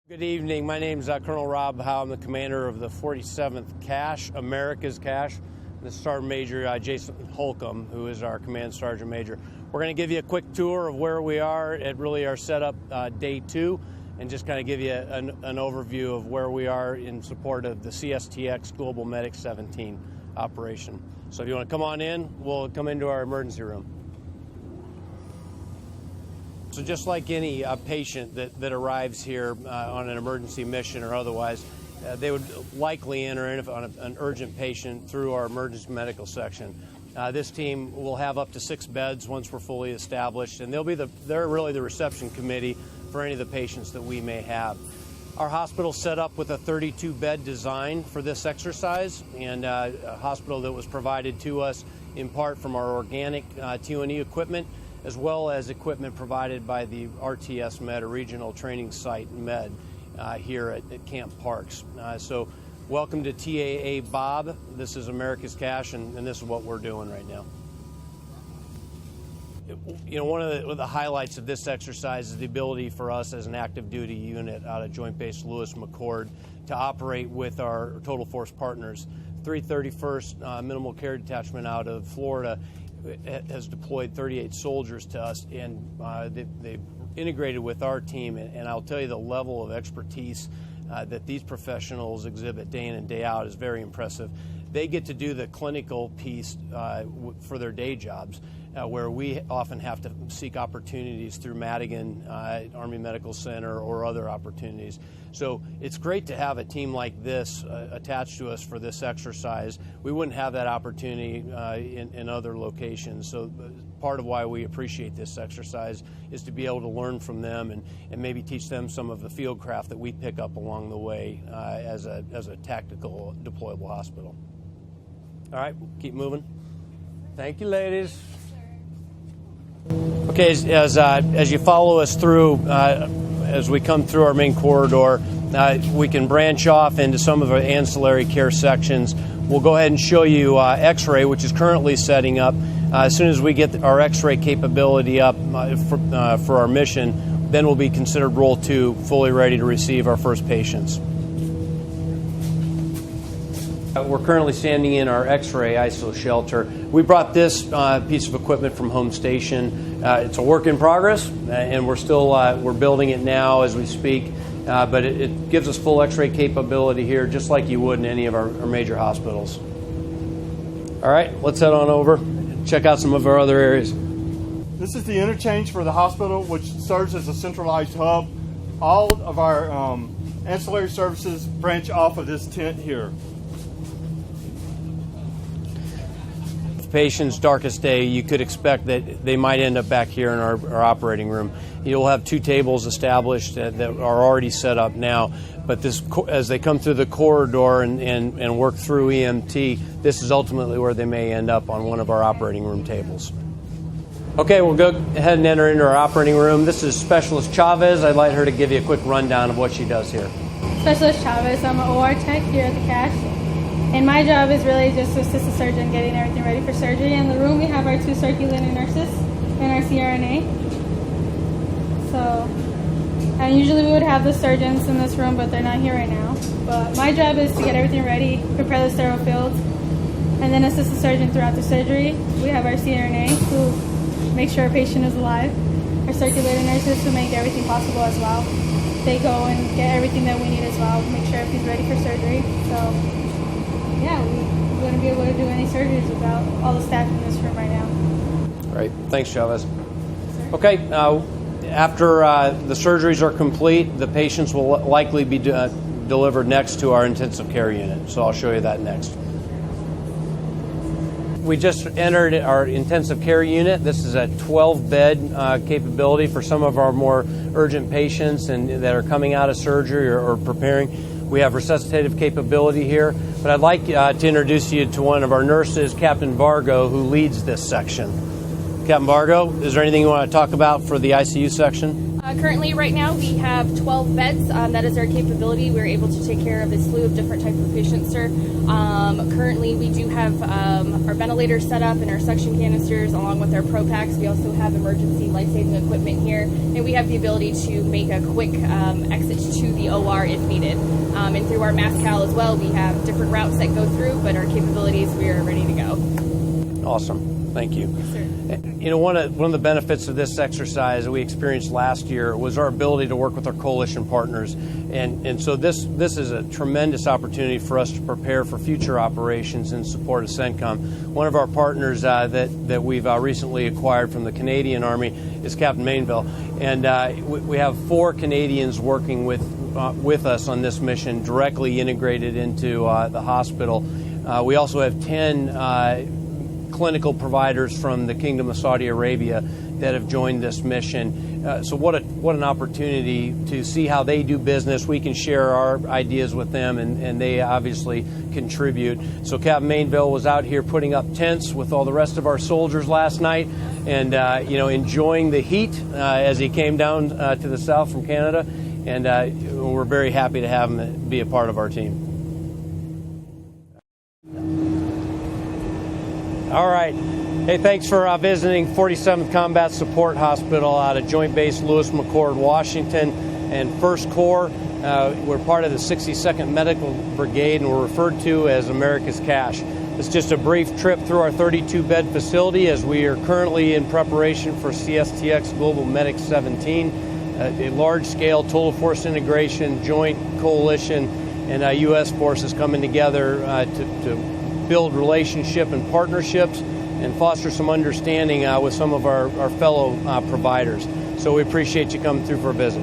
Good evening. My name is Colonel Rob Howe. I'm the commander of the 47th CASH, America's CASH. This is Sergeant Major Jason Holcomb, who is our Command Sergeant Major. We're going to give you a quick tour of where we are at really our setup day 2, and just kind of give you an overview of where we are in support of the CSTX Global Medic 17 operation. So if you want to come on in, we'll come into our emergency room. So just like any patient that arrives here on an emergency mission or otherwise, they would likely enter in on an urgent patient through our emergency medical section. This team will have up to 6 beds once we're fully established, and they're really the reception committee for any of the patients that we may have. Our hospital's set up with a 32-bed design for this exercise, and a hospital that was provided to us in part from our organic T&E equipment, as well as equipment provided by the RTS Med, a regional training site Med, here at Camp Parks. So welcome to TAA Bob. This is America's CASH, and this is what we're doing right now. You know, one of the highlights of this exercise is the ability for us as an active duty unit out of Joint Base Lewis-McChord to operate with our total force partners. 331st Minimal Care Detachment out of Florida has deployed 38 soldiers to us, and they've integrated with our team, and I'll tell you the level of expertise that these professionals exhibit day in and day out is very impressive. They get to do the clinical piece for their day jobs, where we often have to seek opportunities through Madigan Army Medical Center or other opportunities. So it's great to have a team like this attached to us for this exercise. We wouldn't have that opportunity in other locations. So part of why we appreciate this exercise is to be able to learn from them and maybe teach them some of the field craft that we pick up along the way as a tactical deployable hospital. All right, keep moving. Thank you, ladies. Okay, as you follow us through, as we come through our main corridor, we can branch off into some of our ancillary care sections. We'll go ahead and show you X-ray, which is currently setting up. As soon as we get our X-ray capability up for our mission, then we'll be considered Role 2, fully ready to receive our first patients. We're currently standing in our X-ray ISO shelter. We brought this piece of equipment from home station. It's a work in progress, and we're building it now as we speak. But it gives us full X-ray capability here, just like you would in any of our major hospitals. All right, let's head on over and check out some of our other areas. This is the interchange for the hospital, which serves as a centralized hub. All of our ancillary services branch off of this tent here. Patient's darkest day, you could expect that they might end up back here in our operating room. You'll have 2 tables established that are already set up now, but as they come through the corridor and work through EMT, this is ultimately where they may end up on one of our operating room tables. Okay, we'll go ahead and enter into our operating room. This is Specialist Chavez. I'd like her to give you a quick rundown of what she does here. Specialist Chavez, I'm an OR tech here at the CASH. And my job is really just to assist the surgeon getting everything ready for surgery. In the room we have our 2 circulating nurses and our CRNA. And usually we would have the surgeons in this room, but they're not here right now. But my job is to get everything ready, prepare the sterile fields, and then assist the surgeon throughout the surgery. We have our CRNA who make sure our patient is alive. Our circulating nurses who make everything possible as well. They go and get everything that we need as well, make sure everything's ready for surgery. So yeah, we wouldn't be able to do any surgeries without all the staff in this room right now. All right, thanks, Chavez. Okay, after the surgeries are complete, the patients will likely be delivered next to our intensive care unit. So I'll show you that next. We just entered our intensive care unit. This is a 12-bed capability for some of our more urgent patients and that are coming out of surgery or preparing. We have resuscitative capability here, but I'd like to introduce you to one of our nurses, Captain Vargo, who leads this section. Captain Bargo, is there anything you want to talk about for the ICU section? Currently, right now, we have 12 beds. That is our capability. We're able to take care of a slew of different types of patients, sir. Currently, we do have our ventilators set up and our suction canisters along with our ProPaks. We also have emergency life-saving equipment here, and we have the ability to make a quick exit to the OR if needed. And through our mass COL as well, we have different routes that go through, but our capabilities, we are ready to go. Awesome. Thank you. Yes, sir. You know, one of the benefits of this exercise that we experienced last year was our ability to work with our coalition partners, and so this is a tremendous opportunity for us to prepare for future operations in support of CENTCOM. One of our partners that we've recently acquired from the Canadian Army is Captain Mainville, and we have 4 Canadians working with us on this mission, directly integrated into the hospital. We also have 10 clinical providers from the Kingdom of Saudi Arabia that have joined this mission. So what an opportunity to see how they do business. We can share our ideas with them, and they obviously contribute. So Captain Mainville was out here putting up tents with all the rest of our soldiers last night, and enjoying the heat as he came down to the south from Canada, and we're very happy to have him be a part of our team. All right. Hey, thanks for visiting 47th Combat Support Hospital out of Joint Base Lewis-McChord, Washington, and 1st Corps. We're part of the 62nd Medical Brigade, and we're referred to as America's Cash. It's just a brief trip through our 32-bed facility as we are currently in preparation for CSTX Global Medic 17, a large-scale total force integration, joint coalition, and U.S. forces coming together to build relationship and partnerships and foster some understanding with some of our fellow providers. So we appreciate you coming through for a visit.